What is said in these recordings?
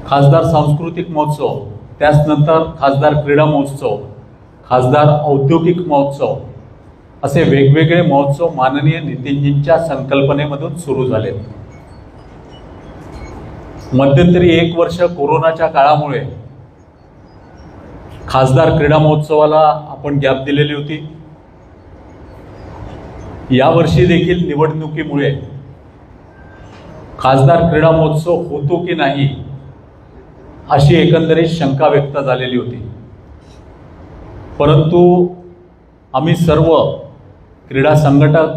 खासदार सांस्कृतिक महोत्सव, त्याचनंतर खासदार क्रीडा महोत्सव, खासदार औद्योगिक महोत्सव असे वेगवेगळे महोत्सव माननीय नितीनजींच्या संकल्पनेमधून सुरू झाले। मध्यंतरी 1 वर्ष कोरोनाच्या काळामुळे खासदार क्रीडा महोत्सवाला आपण गॅप दिलेली होती। यावर्षी देखील निवडणुकीमुळे खासदार क्रीडा महोत्सव होतो की नाही अशी एकंदरीत शंका व्यक्त झालेली होती, परंतु आम्ही सर्व क्रीडा संघटक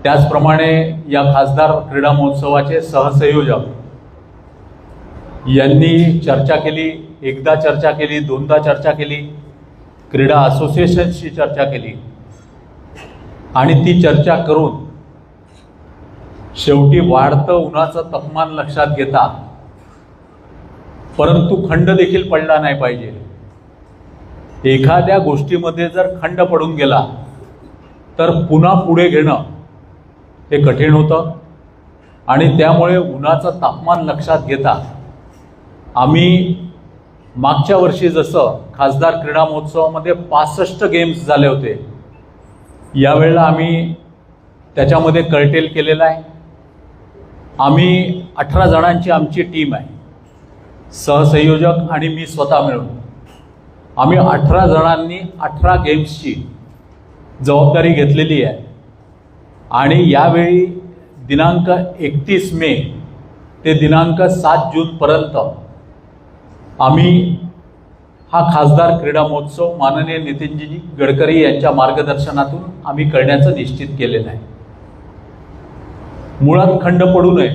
त्याचप्रमाणे या खासदार क्रीडा महोत्सवाचे सहसंयोजक यांनी चर्चा केली, एकदा चर्चा केली, दोनदा चर्चा केली, क्रीडा असोसिएशनशी चर्चा केली आणि ती चर्चा करून शेवटी वाढतं उन्हाचं तापमान लक्षात घेता, परंतु खंड देखील पडला नाही पाहिजे। एखाद्या गोष्टीमध्ये जर खंड पडून गेला तर पुन्हा पुढे घेणं हे कठीण होतं आणि त्यामुळे उन्हाचं तापमान लक्षात घेता आम्ही मागच्या वर्षी जसं खासदार क्रीडा महोत्सवामध्ये 65 गेम्स झाले होते, यावेळेला आम्ही त्याच्यामध्ये कर्टेल केलेला आहे। आम्ही 18 जणांची आमची टीम आहे, सहसंयोजक आणि मी स्वतः मिळून आम्ही 18 जणांनी 18 गेम्सची जबाबदारी घेतलेली आहे आणि यावेळी दिनांक 31 मे ते दिनांक 7 जूनपर्यंत आम्ही हा खासदार क्रीडा महोत्सव माननीय नितीनजी गडकरी यांच्या मार्गदर्शनातून आम्ही करण्याचं निश्चित केलेलं आहे। मुळात खंड पडू नये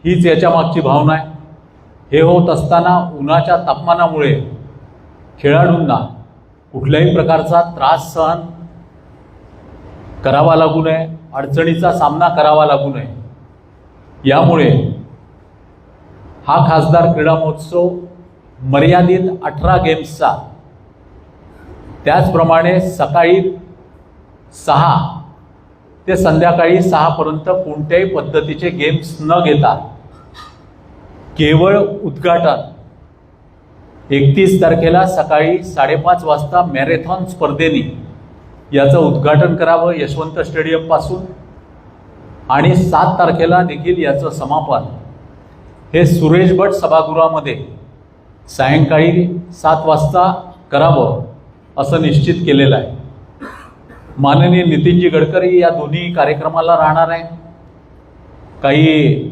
हीच याच्या मागची भावना आहे। हे होत असताना उन्हाच्या तापमानामुळे खेळाडूंना कुठल्याही प्रकारचा त्रास सहन करावा लागू नये, अडचणीचा सामना करावा लागू नये, यामुळे हा खासदार क्रीडा महोत्सव मर्यादित 18 गेम्सचा, त्याचप्रमाणे सकाळी 6 ते संध्याकाळी 6 पर्यंत कोणत्याही पद्धतीचे गेम्स न घेता केवळ उद्घाटन 31 तारखेला सकाळी 5:30 वाजता मॅरेथॉन स्पर्धेने याचं उद्घाटन करावं यशवंत स्टेडियमपासून आणि 7 तारखेला देखील याचं समापन हे सुरेश भट सभागृहामध्ये सायंकाळी 7 वाजता करावं असं निश्चित केलेलं आहे। माननीय नितीनजी गडकरी या दोन्ही कार्यक्रमाला राहणार आहे। काही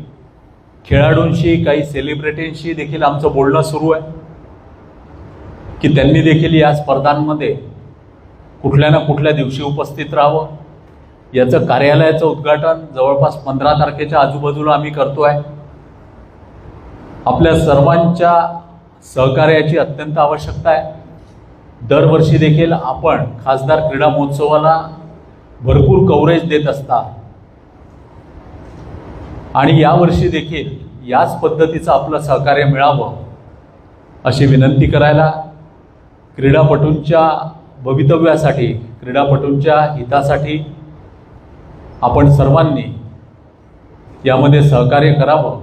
खेळाडूंशी, काही सेलिब्रिटींशी देखील आमचं बोलणं सुरू आहे की त्यांनी देखील या स्पर्धांमध्ये कुठल्या ना कुठल्या दिवशी उपस्थित राहावं। याचं कार्यालयाचं उद्घाटन जवळपास 15 तारखेच्या आजूबाजूला आम्ही करतो आहे। आपल्या सर्वांच्या सहकार्याची अत्यंत आवश्यकता आहे। दरवर्षी देखील आपण खासदार क्रीडा महोत्सवाला भरपूर कव्हरेज देत असता आणि यावर्षी देखील याच पद्धतीचं आपलं सहकार्य मिळावं अशी विनंती करायला, क्रीडापटूंच्या भवितव्यासाठी, क्रीडापटूंच्या हितासाठी आपण सर्वांनी यामध्ये सहकार्य करावं।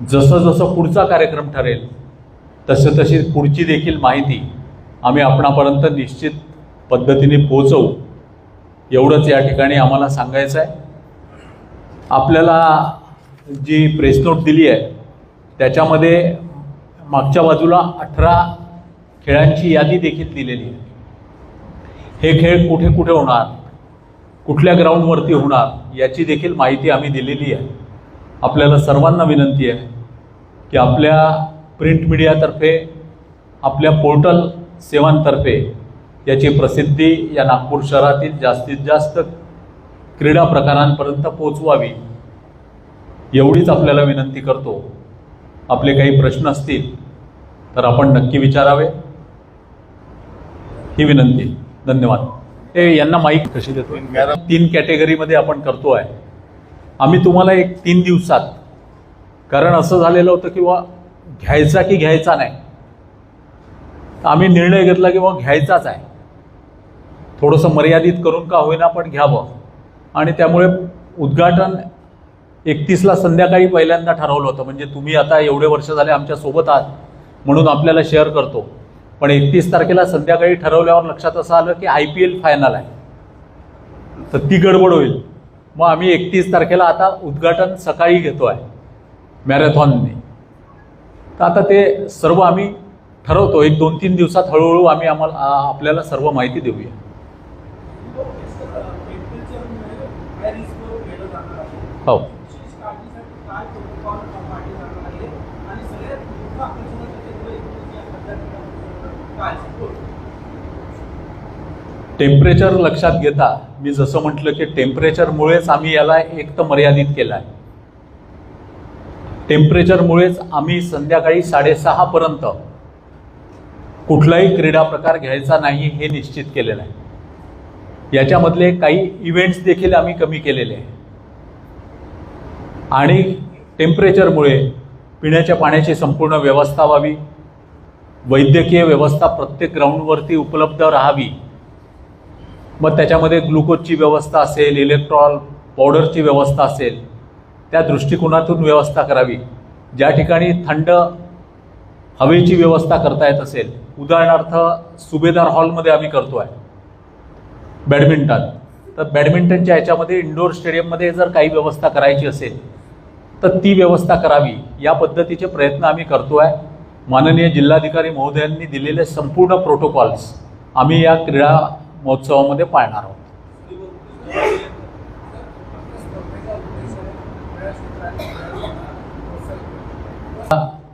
जसं जसं पुढचा कार्यक्रम ठरेल तशी पुढची देखील माहिती आम्ही आपणापर्यंत निश्चित पद्धतीने पोहोचवू, एवढंच या ठिकाणी आम्हाला सांगायचं आहे। आपल्याला जी प्रेस नोट दिली आहे त्याच्यामध्ये मागच्या बाजूला 18 खेळांची यादी देखील दिलेली आहे। हे खेळ कुठे कुठे होणार, कुठल्या ग्राउंडवरती होणार याची देखील माहिती आम्ही दिलेली आहे। आपल्याला सर्वांना विनंती आहे की आपल्या प्रिंट मीडियातर्फे, आपल्या पोर्टल सेवांतर्फे याची प्रसिद्धी या नागपूर शहरातील जास्तीत जास्त क्रीडा प्रकारांपर्यंत पोहोचवावी, एवढीच आपल्याला विनंती करतो। आपले काही प्रश्न असतील तर आपण नक्की विचारावे ही विनंती। धन्यवाद। हे यांना माईक कशी देतो? 3 कॅटेगरीमध्ये आपण करतो आहे आम्ही तुम्हाला 3 दिवसात, कारण असं झालेलं होतं की घ्यायचा की घ्यायचा नाही, आम्ही निर्णय घेतला की घ्यायचाच आहे, थोडंसं मर्यादित करून का होईना पण घ्यावं आणि त्यामुळे उद्घाटन 31ला संध्याकाळी पहिल्यांदा ठरवलं होतं, म्हणजे तुम्ही आता एवढे वर्ष झाले आमच्यासोबत आहात म्हणून आपल्याला शेअर करतो. पण 31 तारखेला संध्याकाळी ठरवल्यावर लक्षात असं आलं की IPL फायनल आहे, तर ती गडबड होईल. मग आम्ही 31 तारखेला आता उद्घाटन सकाळी घेतो आहे मॅरेथॉनने. तर आता ते सर्व आम्ही ठरवतो, एक 2-3 दिवसात हळूहळू आम्ही आपल्याला सर्व माहिती देऊया. हो, टेम्परेचर लक्षात घेता मी जसं म्हटलं की टेम्परेचरमुळेच आम्ही याला एक तर मर्यादित केलं आहे. टेम्परेचरमुळेच आम्ही संध्याकाळी 6:30 पर्यंत कुठलाही क्रीडा प्रकार घ्यायचा नाही हे निश्चित केलेलं आहे. याच्यामधले काही इव्हेंट्स देखील आम्ही कमी केलेले आहे. आणि टेम्परेचरमुळे पिण्याच्या पाण्याची संपूर्ण व्यवस्था व्हावी, वैद्यकीय व्यवस्था प्रत्येक ग्राउंडवरती उपलब्ध राहावी, मग त्याच्यामध्ये ग्लुकोजची व्यवस्था असेल, इलेक्ट्रॉल पावडरची व्यवस्था असेल, त्या दृष्टिकोनातून व्यवस्था करावी. ज्या ठिकाणी थंड हवेची व्यवस्था करता येत असेल, उदाहरणार्थ सुभेदार हॉलमध्ये आम्ही करतो आहे बॅडमिंटन, तर बॅडमिंटनच्या ह्याच्यामध्ये इंडोर स्टेडियममध्ये जर काही व्यवस्था करायची असेल तर ती व्यवस्था करावी. या पद्धतीचे प्रयत्न आम्ही करतो आहे. माननीय जिल्हाधिकारी महोदयांनी दिलेले संपूर्ण प्रोटोकॉल्स आम्ही या क्रीडा महोत्सवामध्ये पाळणार आहोत.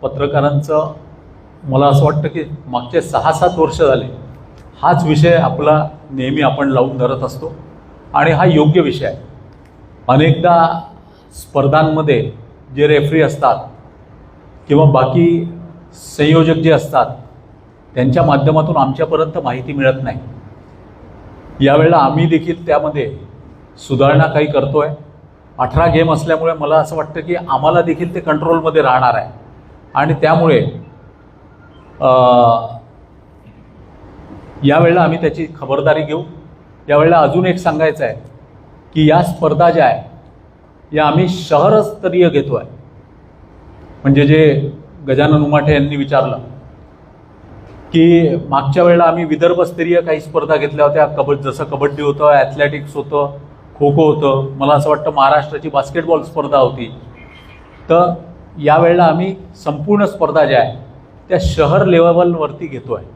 पत्रकारांचं मला असं वाटतं की मागचे 6-7 वर्ष झाले हाच विषय आपला नेहमी आपण लावून धरत असतो आणि हा योग्य विषय आहे. अनेकदा स्पर्धांमध्ये जे रेफरी असतात किंवा बाकी संयोजक जे असतात त्यांच्या माध्यमातून आमच्यापर्यंत माहिती मिळत नाही. यावेळेला आम्ही देखील त्यामध्ये सुधारणा काही करतो आहे. 18 गेम असल्यामुळे मला असं वाटतं की आम्हाला देखील ते कंट्रोलमध्ये राहणार आहे आणि त्यामुळे यावेळेला आम्ही त्याची खबरदारी घेऊ. यावेळेला अजून एक सांगायचं आहे की या स्पर्धा ज्या आहे या आम्ही शहरस्तरीय घेतो आहे. म्हणजे जे गजानन उमाठे यांनी विचारलं की मागच्या वेळेला आम्ही विदर्भस्तरीय काही स्पर्धा घेतल्या होत्या, जसं कबड्डी होतं, ॲथलेटिक्स होतं, खो खो होतं, मला असं वाटतं महाराष्ट्राची बास्केटबॉल स्पर्धा होती. तर यावेळेला आम्ही संपूर्ण स्पर्धा ज्या आहे त्या शहर लेवलवरती घेतो आहे.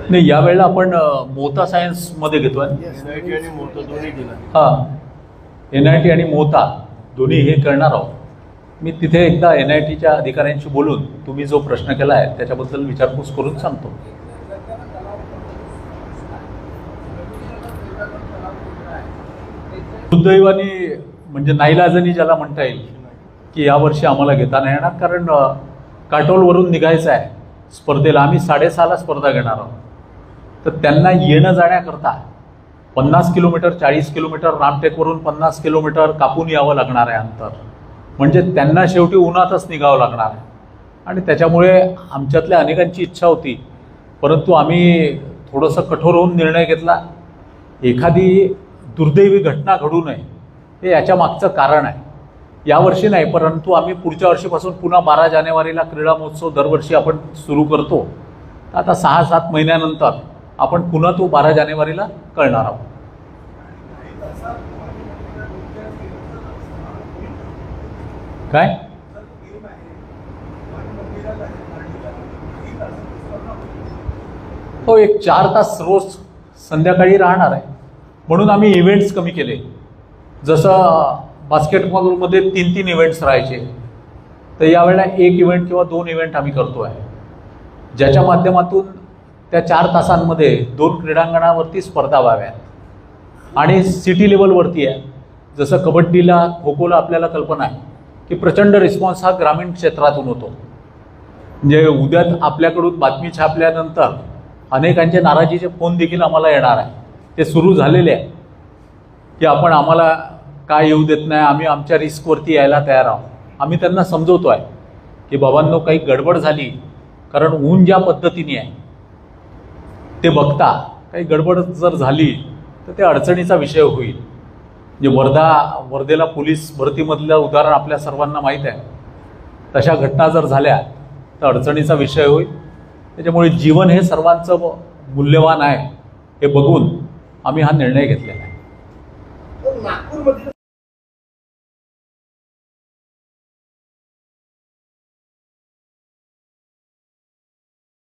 नाही, यावेळेला आपण मोता सायन्समध्ये घेतो आहे. हां, NIT आणि मोता दोन्ही हे करणार आहोत. मी तिथे एकदा NITच्या अधिकाऱ्यांशी बोलून तुम्ही जो प्रश्न केला आहे त्याच्याबद्दल विचारपूस करून सांगतो. दुर्दैवाने म्हणजे नाईलाजानी ज्याला म्हणता येईल की यावर्षी आम्हाला घेता नाही येणार, कारण काटोलवरून निघायचं आहे स्पर्धेला. आम्ही 6:30ला स्पर्धा घेणार आहोत. तर त्यांना येणं जाण्याकरता 50 किलोमीटर 40 किलोमीटर रामटेकवरून 50 किलोमीटर कापून यावं लागणार आहे अंतर. म्हणजे त्यांना शेवटी उन्हातच निघावं लागणार आहे. आणि त्याच्यामुळे आमच्यातल्या अनेकांची इच्छा होती, परंतु आम्ही थोडंसं कठोर होऊन निर्णय घेतला. एखादी दुर्दैवी घटना घडू नये हे याच्या मागचं कारण आहे. यावर्षी नाही, परंतु आम्ही पुढच्या वर्षीपासून पुन्हा 12 जानेवारीला क्रीडा महोत्सव दरवर्षी आपण सुरू करतो. आता 6-7 महिन्यानंतर आपण पुन्हा तो 12 जानेवारीला करणार आहोत. काय हो, एक 4 तास रोज संध्याकाळी राहणार आहे. म्हणून आम्ही इव्हेंट्स कमी केले. जसं बास्केटबॉलमध्ये 3-3 इव्हेंट्स राहायचे, तर यावेळेला 1 इव्हेंट किंवा 2 इव्हेंट आम्ही करतो आहे, ज्याच्या माध्यमातून त्या 4 तासांमध्ये 2 क्रीडांगणावरती स्पर्धा व्हाव्यात. आणि सिटी लेवलवरती आहे. जसं कबड्डीला खो खोला आपल्याला कल्पना आहे की प्रचंड रिस्पॉन्स हा ग्रामीण क्षेत्रातून होतो. म्हणजे उद्या आपल्याकडून बातमी छापल्यानंतर अनेकांचे नाराजीचे फोन देखील आम्हाला येणार आहे. ते सुरू झालेले आहे की आम्हाला काय येऊ देत नाही, आम्ही आमच्या रिस्कवरती यायला तयार आहोत। आम्ही त्यांना समजवतो आहे की बाबांनो, काही गडबड झाली, कारण ऊन ज्या पद्धतीने आहे ते बघता काही गडबड जर झाली तर ते अडचणीचा विषय होईल। म्हणजे वर्धेला पोलीस भरतीमधलं उदाहरण आपल्या सर्वांना माहीत आहे। तशा घटना जर झाल्या तर अडचणीचा विषय होईल। त्याच्यामुळे जीवन हे सर्वांचं मूल्यवान आहे हे बघून आम्ही हा निर्णय घेतलेला आहे। नागपूरमध्ये